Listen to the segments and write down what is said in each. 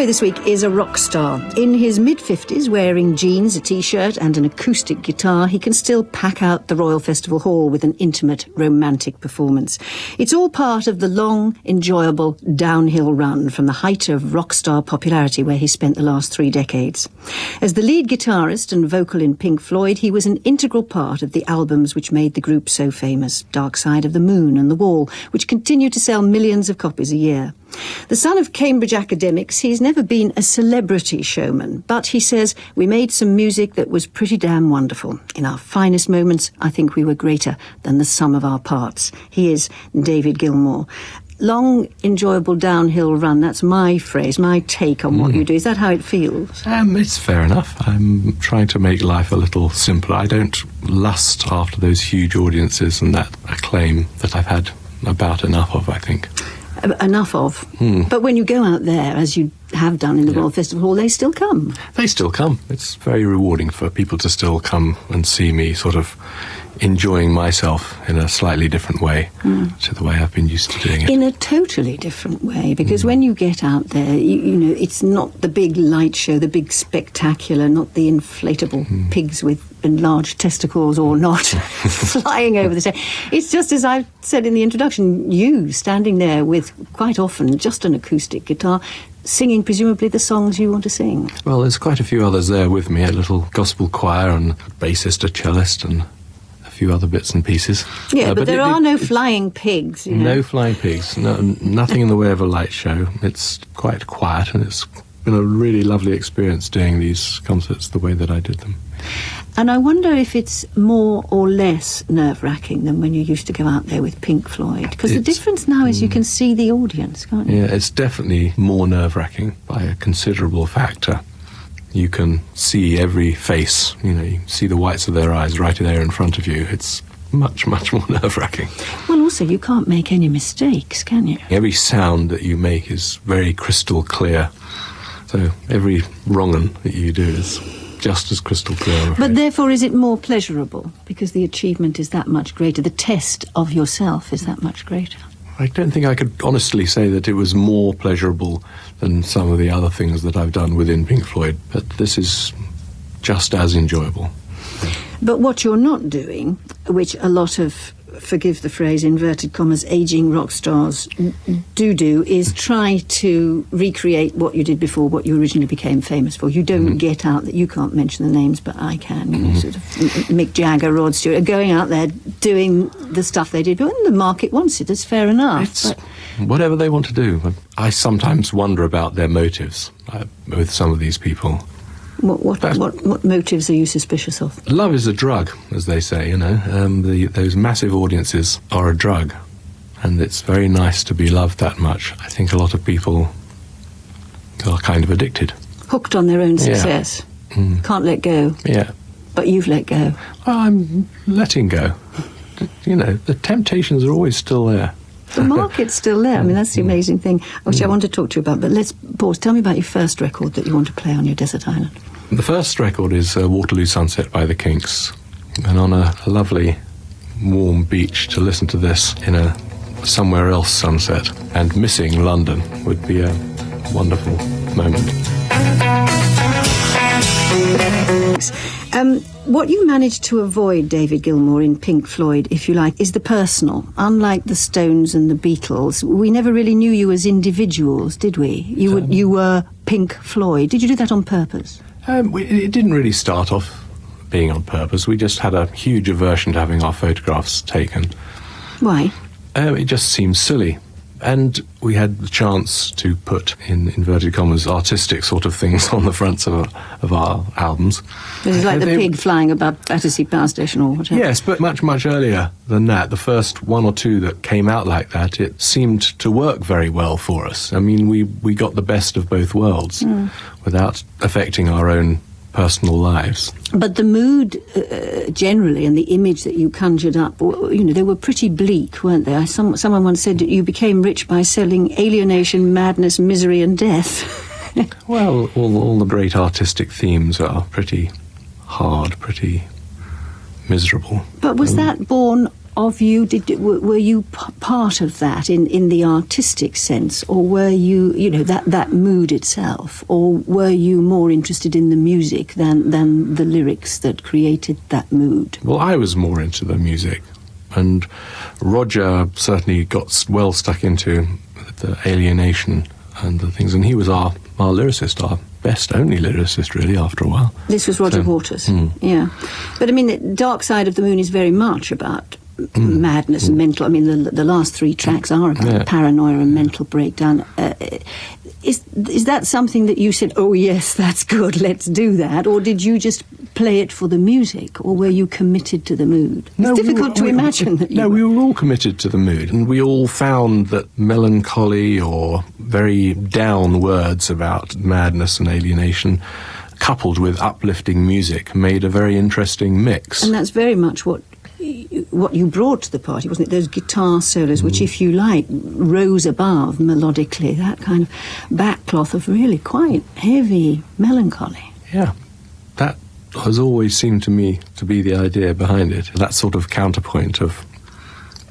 away this week is a rock star. In his mid-50s, wearing jeans, a T-shirt and an acoustic guitar, he can still pack out the Royal Festival Hall with an intimate, romantic performance. It's all part of the long, enjoyable downhill run from the height of rock star popularity where he spent the last 3 decades. As the lead guitarist and vocal in Pink Floyd, he was an integral part of the albums which made the group so famous, Dark Side of the Moon and The Wall, which continue to sell millions of copies a year. The son of Cambridge academics, he's never been a celebrity showman, but he says, we made some music that was pretty damn wonderful. In our finest moments, I think we were greater than the sum of our parts. He is David Gilmour. Long, enjoyable downhill run, that's my phrase, my take on what you do. Is that how it feels? It's fair enough. I'm trying to make life a little simpler. I don't lust after those huge audiences and that acclaim that I've had about enough of, I think. Enough of. But when you go out there, as you have done in the Royal Festival Hall, they still come. They still come. It's very rewarding for people to still come and see me sort of enjoying myself in a slightly different way to the way I've been used to doing it. In a totally different way, because when you get out there, you know, it's not the big light show, the big spectacular, not the inflatable pigs with enlarged testicles or not flying over the stage. It's just as I said in the introduction, you standing there with quite often just an acoustic guitar, singing presumably the songs you want to sing. Well, there's quite a few others there with me, a little gospel choir and a bassist, a cellist and a few other bits and pieces. Yeah, but there are no flying pigs. You know? No flying pigs, nothing in the way of a light show. It's quite quiet and it's been a really lovely experience doing these concerts the way that I did them. And I wonder if it's more or less nerve-wracking than when you used to go out there with Pink Floyd. Because the difference now is you can see the audience, can't you? Yeah, it's definitely more nerve-wracking by a considerable factor. You can see every face, you know, you can see the whites of their eyes right there in front of you. It's much, much more nerve-wracking. Well, also, you can't make any mistakes, can you? Every sound that you make is very crystal clear. So every wrong-un that you do is just as crystal clear. But therefore, is it more pleasurable? Because the achievement is that much greater. The test of yourself is that much greater. I don't think I could honestly say that it was more pleasurable than some of the other things that I've done within Pink Floyd, but this is just as enjoyable. But what you're not doing, which a lot of, forgive the phrase, inverted commas, ageing rock stars do, is try to recreate what you did before, what you originally became famous for. You don't get out that you can't mention the names, but I can. You know, sort of Mick Jagger, Rod Stewart, are going out there doing the stuff they did. But when the market wants it, it's fair enough. It's whatever they want to do. I sometimes wonder about their motives with some of these people. What motives are you suspicious of? Love is a drug, as they say, you know. Those massive audiences are a drug, and it's very nice to be loved that much. I think a lot of people are kind of addicted. Hooked on their own success. Yeah. Can't let go. Yeah. But you've let go. Well, I'm letting go. You know, the temptations are always still there. The market's still there. I mean, that's the amazing thing, which I want to talk to you about. But let's pause. Tell me about your first record that you want to play on your desert island. The first record is Waterloo Sunset by the Kinks. And on a lovely, warm beach to listen to this in a somewhere else sunset and missing London would be a wonderful moment. What you managed to avoid, David Gilmour, in Pink Floyd, if you like, is the personal. Unlike the Stones and the Beatles, we never really knew you as individuals, did we? You were Pink Floyd. Did you do that on purpose? It didn't really start off being on purpose. We just had a huge aversion to having our photographs taken. Why? It just seemed silly. And we had the chance to put, in inverted commas, artistic sort of things on the fronts of our albums. This is like the pig flying above Battersea Power Station or whatever. Yes, but much, much earlier than that. The first one or two that came out like that, it seemed to work very well for us. I mean, we got the best of both worlds without affecting our own personal lives. But the mood generally and the image that you conjured up, you know, they were pretty bleak, weren't they? Someone once said that you became rich by selling alienation, madness, misery and death. Well, all the great artistic themes are pretty hard, pretty miserable. But was that born of you? Were you part of that in the artistic sense, or were you, that mood itself, or were you more interested in the music than the lyrics that created that mood? Well, I was more into the music, and Roger certainly got well stuck into the alienation and the things, and he was our lyricist, our best only lyricist, really, after a while. This was Roger Waters, yeah. But, I mean, the Dark Side of the Moon is very much about madness and mental. I mean, the last three tracks are about paranoia and mental breakdown. Is that something that you said, oh, yes, that's good, let's do that? Or did you just play it for the music, or were you committed to the mood? It's difficult to imagine that you were. We were all committed to the mood, and we all found that melancholy or very down words about madness and alienation, coupled with uplifting music, made a very interesting mix. And that's very much what you brought to the party, wasn't it? Those guitar solos, which, if you like, rose above melodically, that kind of backcloth of really quite heavy melancholy. Yeah, that has always seemed to me to be the idea behind it, that sort of counterpoint of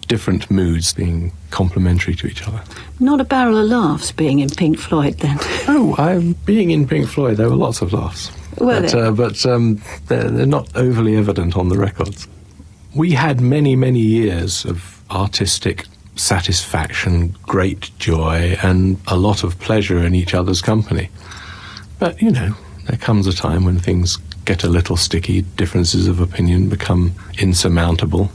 different moods being complementary to each other. Not a barrel of laughs being in Pink Floyd, then. Oh, being in Pink Floyd, there were lots of laughs. But they're not overly evident on the records. We had many, many years of artistic satisfaction, great joy, and a lot of pleasure in each other's company. But, there comes a time when things get a little sticky, differences of opinion become insurmountable,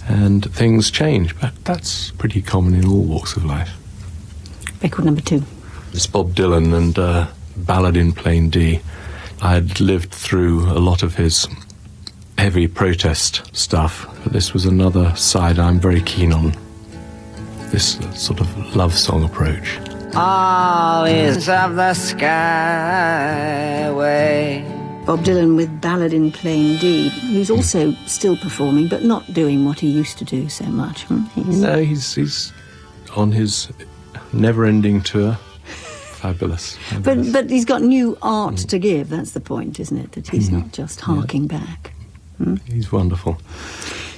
and things change. But that's pretty common in all walks of life. Record number 2. It's Bob Dylan and Ballad in Plain D. I'd lived through a lot of his heavy protest stuff, but this was another side I'm very keen on. This sort of love song approach. All is of the skyway. Bob Dylan with Ballad in Plain D, who's also still performing, but not doing what he used to do so much. He's on his never-ending tour. Fabulous. But he's got new art to give, that's the point, isn't it? That he's not just harking back. He's wonderful.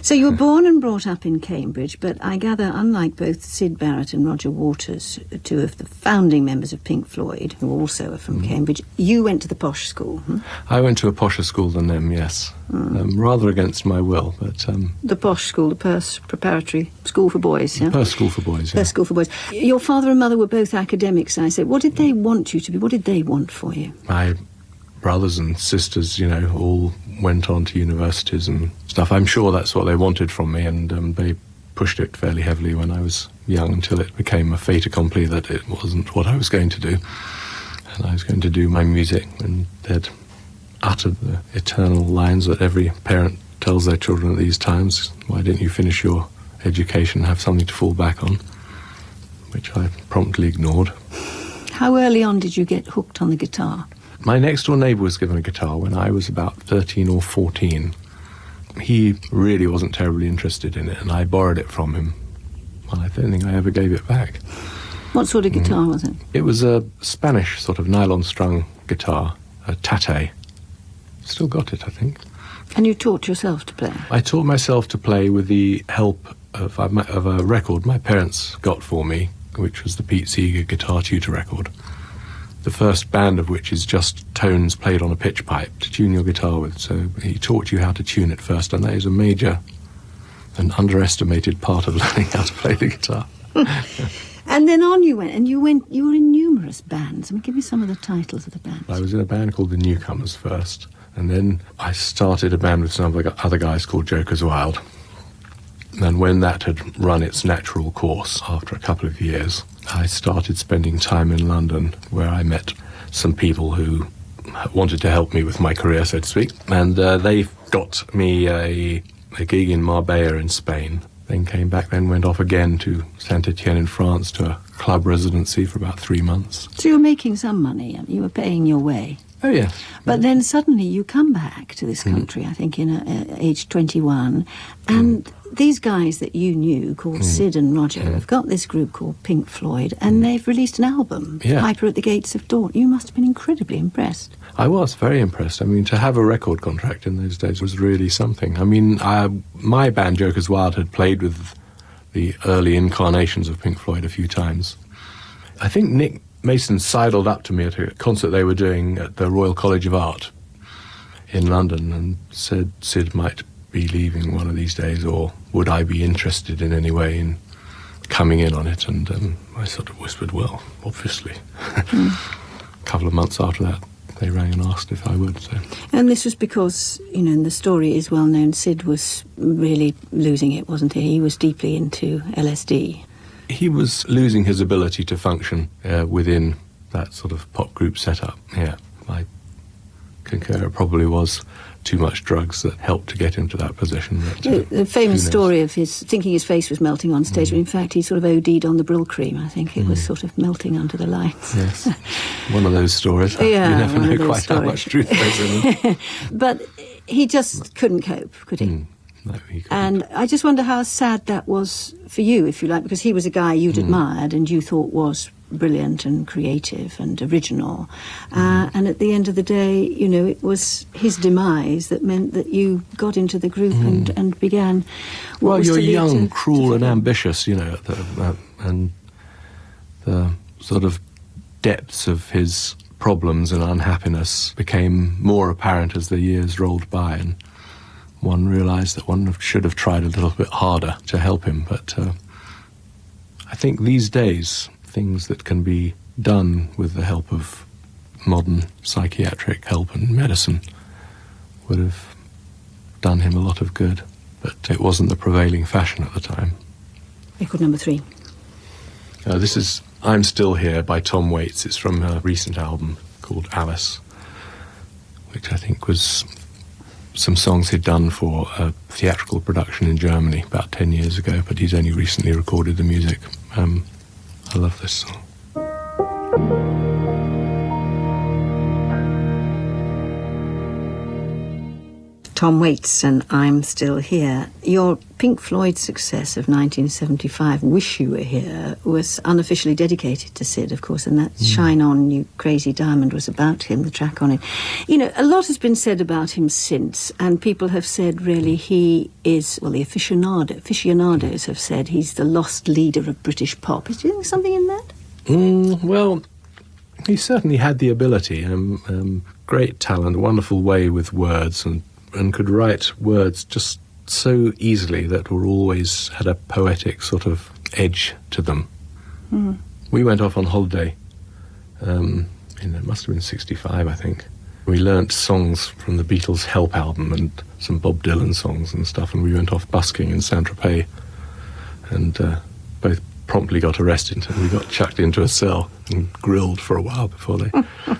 So you were born and brought up in Cambridge, but I gather, unlike both Syd Barrett and Roger Waters, two of the founding members of Pink Floyd, who also are from Cambridge, you went to the posh school. I went to a posher school than them, yes. Rather against my will, but... the posh school, the Perse Preparatory School for Boys, yeah? Perse School for Boys, yeah. Perse School for Boys. Your father and mother were both academics, I said. What did they want you to be? What did they want for you? My brothers and sisters, all went on to universities and stuff. I'm sure that's what they wanted from me, and they pushed it fairly heavily when I was young until it became a fait accompli that it wasn't what I was going to do. And I was going to do my music, and they'd uttered the eternal lines that every parent tells their children at these times. Why didn't you finish your education and have something to fall back on? Which I promptly ignored. How early on did you get hooked on the guitar? My next-door neighbour was given a guitar when I was about 13 or 14. He really wasn't terribly interested in it, and I borrowed it from him. Well, I don't think I ever gave it back. What sort of guitar was it? It was a Spanish sort of nylon-strung guitar, a Tate. Still got it, I think. And you taught yourself to play? I taught myself to play with the help of a record my parents got for me, which was the Pete Seeger Guitar Tutor record. The first band of which is just tones played on a pitch pipe to tune your guitar with. So he taught you how to tune it first, and that is a major and underestimated part of learning how to play the guitar. And then on you went, and you were in numerous bands. I mean, give me some of the titles of the bands. I was in a band called the Newcomers first, and then I started a band with some other guys called Jokers Wild. And when that had run its natural course after a couple of years, I started spending time in London, where I met some people who wanted to help me with my career, so to speak. And they got me a gig in Marbella in Spain. Then came back, then went off again to Saint-Étienne in France to a club residency for about 3 months. So you were making some money. You were paying your way. Oh, yeah. But then suddenly you come back to this country, I think, in age 21, and these guys that you knew, called Sid and Roger, have got this group called Pink Floyd, and they've released an album, Yeah. Piper at the Gates of Dawn. You must have been incredibly impressed. I was very impressed. I mean, to have a record contract in those days was really something. I mean, my band, Joker's Wild, had played with the early incarnations of Pink Floyd a few times. I think Nick Mason sidled up to me at a concert they were doing at the Royal College of Art in London and said Sid might be leaving one of these days, or would I be interested in any way in coming in on it? And I sort of whispered, well, obviously. A couple of months after that, they rang and asked if I would. So. And this was because, you know, and the story is well known, Sid was really losing it, wasn't he? He was deeply into LSD. He was losing his ability to function within that sort of pop group setup. Yeah, I concur. It probably was too much drugs that helped to get him to that position. But, the famous story of his thinking his face was melting on stage, but in fact he sort of OD'd on the Brill cream. I think it was sort of melting under the lights. Yes, one of those stories. Yeah, you never know quite stories. how much truth there's in them. But he just couldn't cope, could he? No, he couldn't. And I just wonder how sad that was for you, if you like, because he was a guy you'd admired and you thought was brilliant and creative and original. And at the end of the day, you know, it was his demise that meant that you got into the group and began what Well, was you're to lead young, to cruel and freedom. ambitious, you know, and the sort of depths of his problems and unhappiness became more apparent as the years rolled by, and one realised that one should have tried a little bit harder to help him. But I think these days, things that can be done with the help of modern psychiatric help and medicine would have done him a lot of good. But it wasn't the prevailing fashion at the time. Record number 3. This is I'm Still Here by Tom Waits. It's from her recent album called Alice, which I think was some songs he'd done for a theatrical production in Germany about 10 years ago, but he's only recently recorded the music. I love this song. Tom Waits and I'm Still Here. Your Pink Floyd success of 1975, Wish You Were Here, was unofficially dedicated to Sid, of course, and that Shine On, You Crazy Diamond was about him, the track on it. You know, a lot has been said about him since, and people have said, really, he is, well, the aficionados have said he's the lost leader of British pop. Is there something in that? Well, he certainly had the ability, great talent, wonderful way with words, and could write words just so easily that were always had a poetic sort of edge to them. We went off on holiday, it must have been 65, I think. We learnt songs from the Beatles' Help album and some Bob Dylan songs and stuff, and we went off busking in Saint-Tropez, and both promptly got arrested, and we got chucked into a cell and grilled for a while before they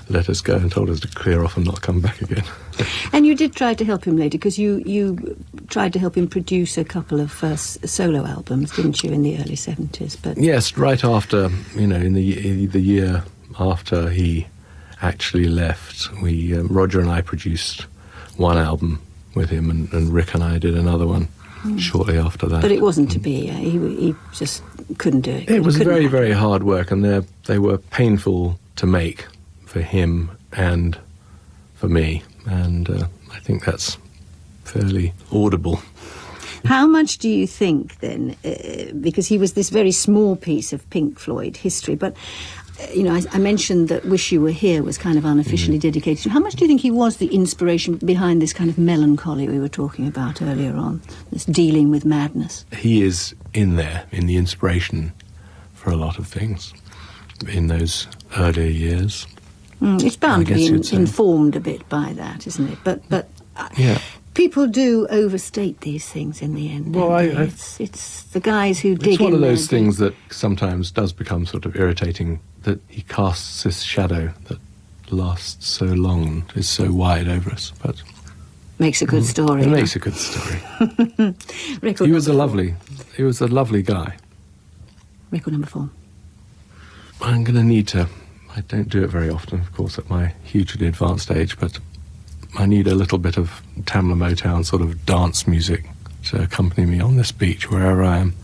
let us go and told us to clear off and not come back again. And you did try to help him later, because you tried to help him produce a couple of solo albums, didn't you, in the early 70s? But yes, right after, in the year after he actually left, Roger and I produced one album with him, and Rick and I did another one shortly after that. But it wasn't to be. He just couldn't do it. It was very, very hard work, and they were painful to make for him and for me, and I think that's fairly audible. How much do you think, then, because he was this very small piece of Pink Floyd history, but, I mentioned that Wish You Were Here was kind of unofficially dedicated to him. How much do you think he was the inspiration behind this kind of melancholy we were talking about earlier on, this dealing with madness? He is in there, in the inspiration for a lot of things in those earlier years. It's bound to be you'd say. informed a bit by that, isn't it? But Yeah. people do overstate these things in the end. Well, don't they? It's the guys who dig It's one in of there those deep. things that sometimes does become sort of irritating, that he casts this shadow that lasts so long and is so wide over us. But Makes a good story. it makes a good story. Record He was a number lovely guy. Record number 4. I'm going to need to, I don't do it very often, of course, at my hugely advanced age, but I need a little bit of Tamla Motown sort of dance music to accompany me on this beach, wherever I am.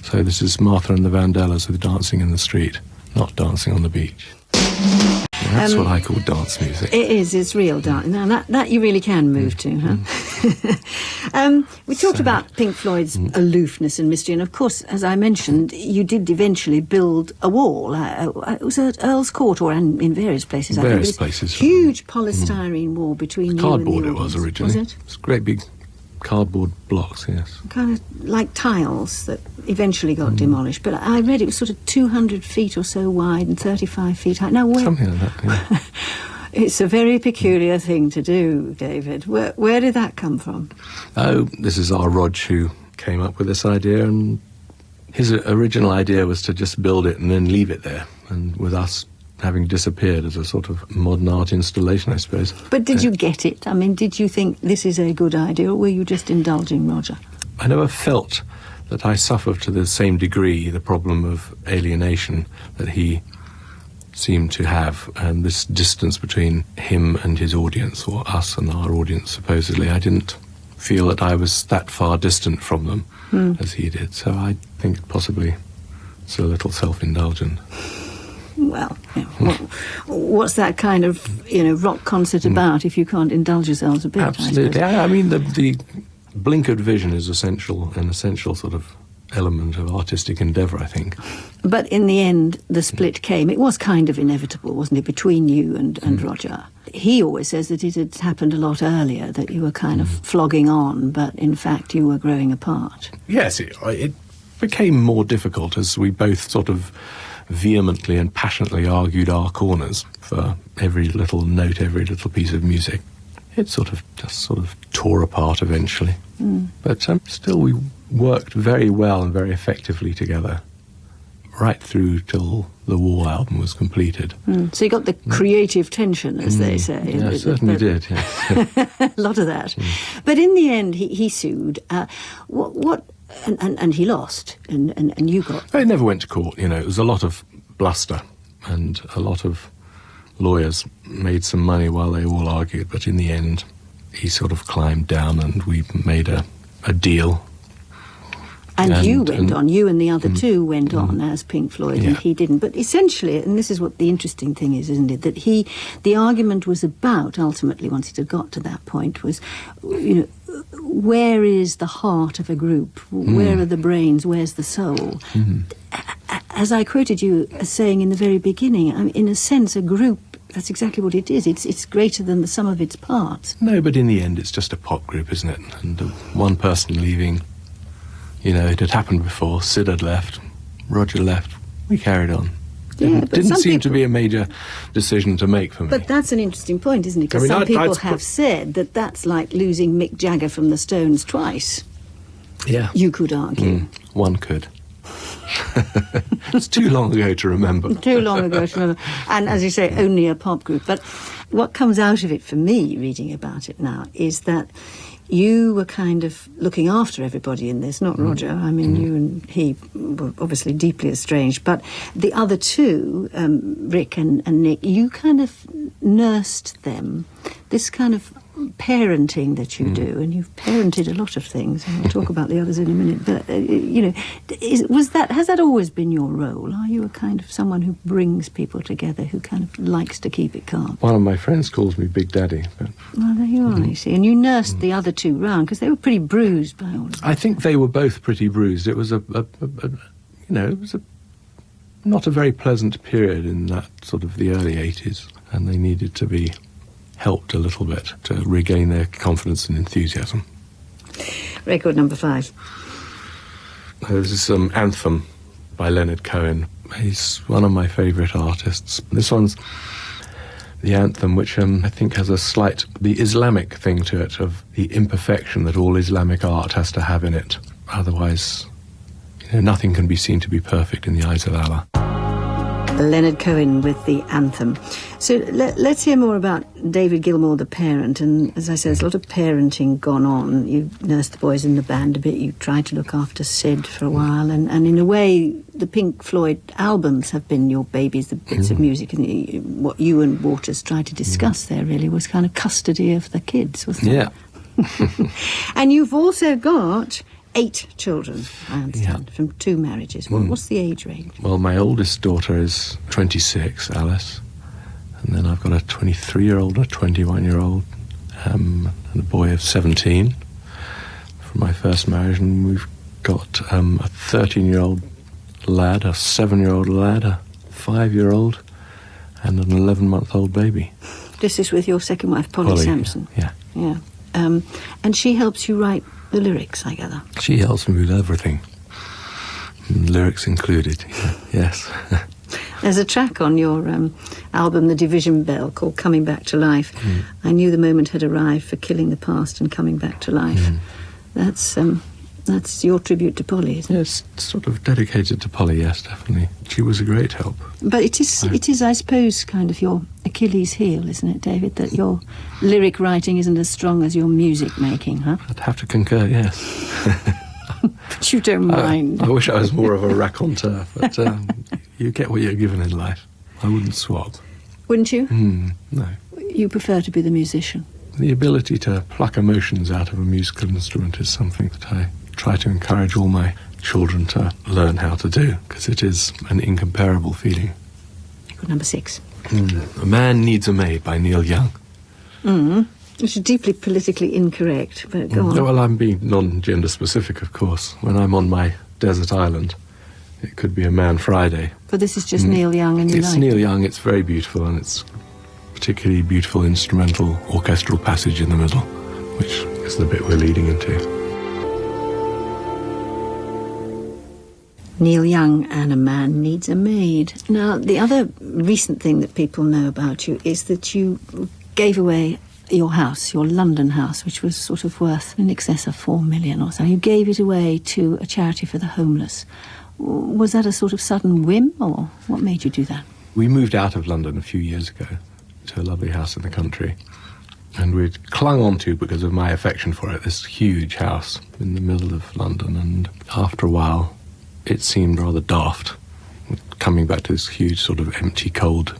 So this is Martha and the Vandellas with Dancing in the Street, not Dancing on the Beach. That's what I call dance music. It is, it's real dance. Now, that you really can move to, huh? We talked about Pink Floyd's aloofness and mystery, and of course, as I mentioned, you did eventually build a wall. It was at Earl's Court, or in various places. Various places. Huge polystyrene wall between you and the Cardboard audience. it was originally. Was it? It's great big cardboard blocks, yes. Kind of like tiles that eventually got demolished. But I read it was sort of 200 feet or so wide and 35 feet high. Now, Something like that, yeah. It's a very peculiar thing to do, David. Where did that come from? Oh, this is our Rog who came up with this idea, and his original idea was to just build it and then leave it there, and with us having disappeared as a sort of modern art installation, I suppose. But did you get it? I mean, did you think this is a good idea, or were you just indulging Roger? I never felt that I suffered to the same degree the problem of alienation that he seemed to have, and this distance between him and his audience, or us and our audience, supposedly. I didn't feel that I was that far distant from them as he did, so I think possibly it's a little self-indulgent. Well, what's that kind of, rock concert about if you can't indulge yourselves a bit? Absolutely. I mean, the blinkered vision is an essential sort of element of artistic endeavour, I think. But in the end, the split came. It was kind of inevitable, wasn't it, between you and Roger? He always says that it had happened a lot earlier, that you were kind of flogging on, but in fact you were growing apart. Yes, it became more difficult as we both sort of vehemently and passionately argued our corners for every little note, every little piece of music. It just tore apart eventually. But still we worked very well and very effectively together right through till the War album was completed. So you got the creative tension, as they say. Yeah, I certainly did, yes. A lot of that. But in the end, he sued. And he lost, and you got... It never went to court, it was a lot of bluster, and a lot of lawyers made some money while they all argued, but in the end, he sort of climbed down and we made a deal. And you went on, you and the other two went on as Pink Floyd, and he didn't. But essentially, and this is what the interesting thing is, isn't it, that the argument was about, ultimately, once it had got to that point, was, where is the heart of a group? Where are the brains? Where's the soul? As I quoted you as saying in the very beginning, I mean, in a sense, a group, that's exactly what it is. It's greater than the sum of its parts. No, but in the end, it's just a pop group, isn't it? And one person leaving, it had happened before. Sid had left, Roger left, we carried on. It didn't seem to be a major decision to make for me. But that's an interesting point, isn't it? Because some people have said that that's like losing Mick Jagger from the Stones twice. Yeah. You could argue. One could. It's too long ago to remember. Too long ago to remember. And as you say, only a pop group. But what comes out of it for me, reading about it now, is that you were kind of looking after everybody in this, not Roger. I mean, you and he were obviously deeply estranged. But the other two, Rick and Nick, you kind of nursed them. This kind of parenting that you do, and you've parented a lot of things, and we'll talk about the others in a minute, but has that always been your role? Are you a kind of someone who brings people together, who kind of likes to keep it calm? One of my friends calls me Big Daddy. But well, there you are, you see, and you nursed the other two round, because they were pretty bruised by all of that. I think they were both pretty bruised. It was it was not a very pleasant period in that sort of the early 80s, and they needed to be helped a little bit to regain their confidence and enthusiasm. Record number 5. This is Anthem by Leonard Cohen. He's one of my favourite artists. This one's the anthem, which I think has the Islamic thing to it, of the imperfection that all Islamic art has to have in it. Otherwise, nothing can be seen to be perfect in the eyes of Allah. Leonard Cohen with the anthem. So let's hear more about David Gilmour, the parent. And as I said, there's a lot of parenting gone on. You nursed the boys in the band a bit. You tried to look after Sid for a while. And in a way, the Pink Floyd albums have been your babies, the bits of music. And what you and Waters tried to discuss there really was kind of custody of the kids, wasn't it? Yeah. And you've also got 8 children, I understand, from 2 marriages. What's the age range? Well, my oldest daughter is 26, Alice. And then I've got a 23-year-old, a 21-year-old, and a boy of 17 from my first marriage. And we've got a 13-year-old lad, a 7-year-old lad, a 5-year-old, and an 11-month-old baby. This is with your second wife, Polly Sampson. Yeah. And she helps you write the lyrics, I gather. She helps me with everything, lyrics included. Yes. There's a track on your album, The Division Bell, called Coming Back to Life. I knew the moment had arrived for killing the past and coming back to life. That's your tribute to Polly, isn't it? Yes, sort of dedicated to Polly, yes, definitely. She was a great help. But it is, I suppose, kind of your Achilles heel, isn't it, David, that your lyric writing isn't as strong as your music making, huh? I'd have to concur, yes. But you don't mind. I wish I was more of a raconteur, but you get what you're given in life. I wouldn't swap. Wouldn't you? No. You prefer to be the musician? The ability to pluck emotions out of a musical instrument is something that I try to encourage all my children to learn how to do, because it is an incomparable feeling. Good, number 6. A Man Needs a Maid by Neil Young. Which is deeply politically incorrect, but go on. Well, I'm being non-gender specific, of course. When I'm on my desert island, it could be a Man Friday. But this is just Neil Young and you It's like Neil it. Young, it's very beautiful, and it's particularly beautiful instrumental orchestral passage in the middle, which is the bit we're leading into. Neil Young and A Man Needs a Maid. Now, the other recent thing that people know about you is that you gave away your house, your London house, which was sort of worth in excess of 4 million or so. You gave it away to a charity for the homeless. Was that a sort of sudden whim, or what made you do that? We moved out of London a few years ago to a lovely house in the country, and we'd clung on to, because of my affection for it, this huge house in the middle of London, and after a while it seemed rather daft coming back to this huge sort of empty, cold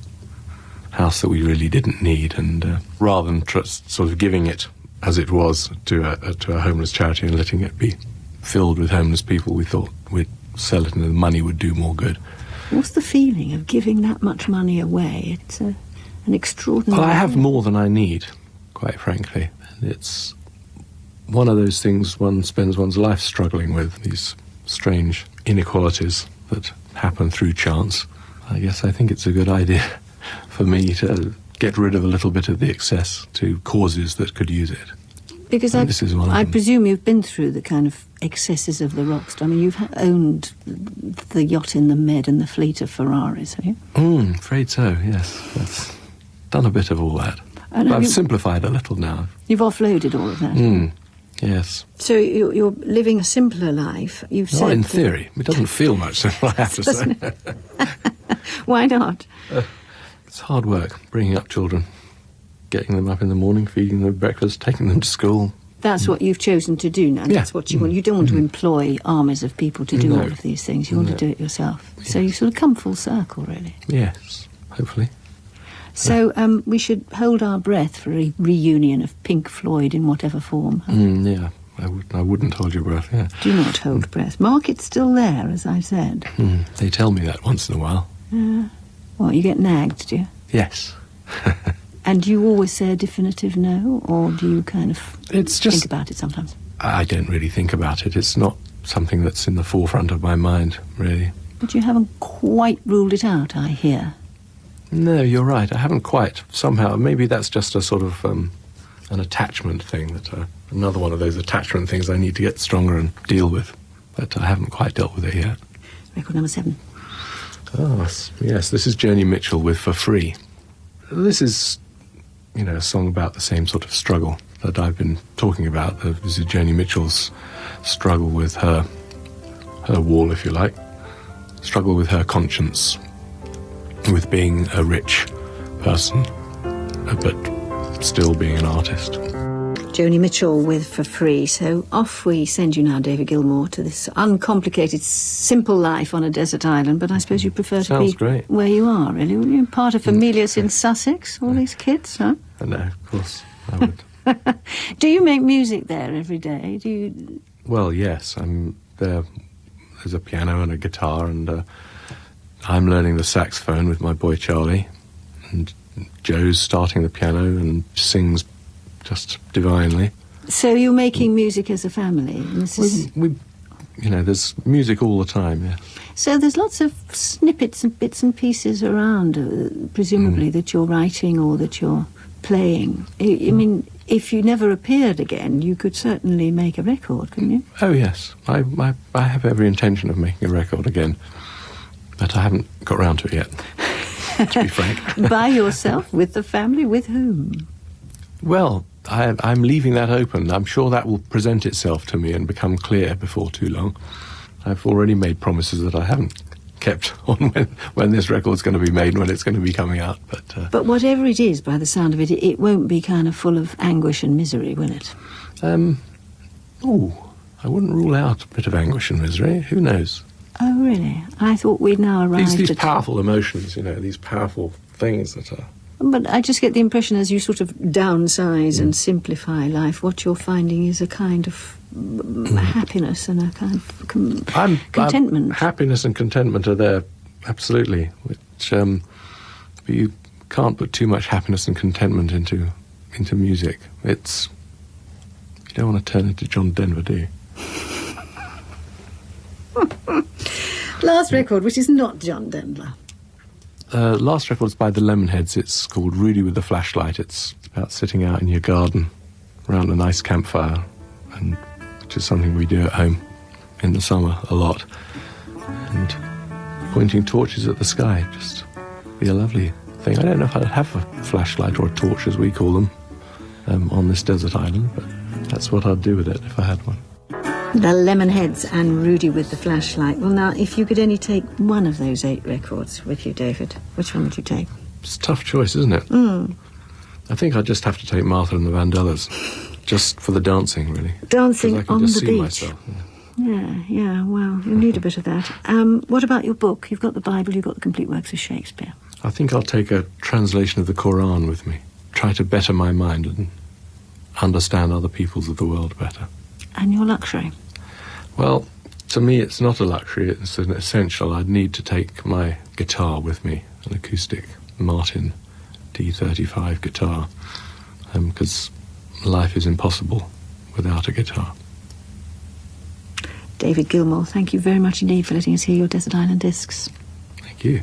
house that we really didn't need, and rather than sort of giving it as it was to a homeless charity and letting it be filled with homeless people, we thought we'd sell it and the money would do more good. What's the feeling of giving that much money away? It's an extraordinary... Well, I have more than I need, quite frankly. It's one of those things one spends one's life struggling with, these strange inequalities that happen through chance. I guess I think it's a good idea for me to get rid of a little bit of the excess to causes that could use it. Because I presume you've been through the kind of excesses of the rock star. I mean, you've owned the yacht in the Med and the fleet of Ferraris, have you? Afraid so, yes. I've done a bit of all that. But I've simplified a little now. You've offloaded all of that? Yes. So you're living a simpler life. You've said... in theory. It doesn't feel much simpler, I have to say. Why not? It's hard work, bringing up children, getting them up in the morning, feeding them breakfast, taking them to school. That's what you've chosen to do now. That's what you want. You don't want to employ armies of people to do all of these things. You want to do it yourself. Yes. So you sort of come full circle, really. Yes, hopefully. So we should hold our breath for a reunion of Pink Floyd in whatever form. Yeah, I wouldn't hold your breath, yeah. Do not hold breath. Mark, it's still there, as I've said. They tell me that once in a while. What, you get nagged, do you? Yes. And do you always say a definitive no, or do you kind of think about it sometimes? I don't really think about it. It's not something that's in the forefront of my mind, really. But you haven't quite ruled it out, I hear. No, you're right. I haven't quite. Somehow, maybe that's just a sort of an attachment thing, that another one of those attachment things I need to get stronger and deal with. But I haven't quite dealt with it yet. Record number 7. Oh, yes, this is Joni Mitchell with For Free. This is, a song about the same sort of struggle that I've been talking about. This is Joni Mitchell's struggle with her wall, if you like. Struggle with her conscience. with being a rich person, but still being an artist. Joni Mitchell with For Free. So off we send you now, David Gilmour, to this uncomplicated, simple life on a desert island. But I suppose you prefer to be great. where you are, really. Wouldn't you? Part of Familius in Sussex, all these kids, huh? No, of course I would. Do you make music there every day? Do you? Well, yes. I'm there. There's a piano and a guitar, and I'm learning the saxophone with my boy Charlie, and Joe's starting the piano and sings just divinely. So you're making music as a family? And this is... we, there's music all the time, yes. So there's lots of snippets and bits and pieces around, presumably, that you're writing or that you're playing. I mean, if you never appeared again, you could certainly make a record, couldn't you? Oh, yes. I have every intention of making a record again, but I haven't got round to it yet, to be frank. By yourself, with the family, with whom? Well, I'm leaving that open. I'm sure that will present itself to me and become clear before too long. I've already made promises that I haven't kept on when this record's going to be made and when it's going to be coming out. But whatever it is, by the sound of it, it won't be kind of full of anguish and misery, will it? I wouldn't rule out a bit of anguish and misery. Who knows? Oh, really? I thought we'd now arrived these at... powerful emotions, these powerful things that are... But I just get the impression as you sort of downsize and simplify life, what you're finding is a kind of happiness and a kind of contentment. Happiness and contentment are there, absolutely. Which, but you can't put too much happiness and contentment into music. You don't want to turn into John Denver, do you? Last record, which is not John Denver. Last record is by the Lemonheads. It's called Rudy with the Flashlight. It's about sitting out in your garden around a nice campfire, and which is something we do at home in the summer a lot. And pointing torches at the sky, just be a lovely thing. I don't know if I'd have a flashlight or a torch, as we call them, on this desert island, but that's what I'd do with it if I had one. The Lemonheads and Rudy with the Flashlight. Well, now, if you could only take one of those 8 records with you, David, which one would you take? It's a tough choice, isn't it? I think I'd just have to take Martha and the Vandellas, just for the dancing, really. Dancing I can on just the see beach. Myself, Yeah, well, you need a bit of that. What about your book? You've got the Bible, you've got the complete works of Shakespeare. I think I'll take a translation of the Quran with me. Try to better my mind and understand other peoples of the world better. And your luxury? Well, to me it's not a luxury, it's an essential. I'd need to take my guitar with me, an acoustic Martin D35 guitar, because life is impossible without a guitar. David Gilmour, thank you very much indeed for letting us hear your Desert Island Discs. Thank you.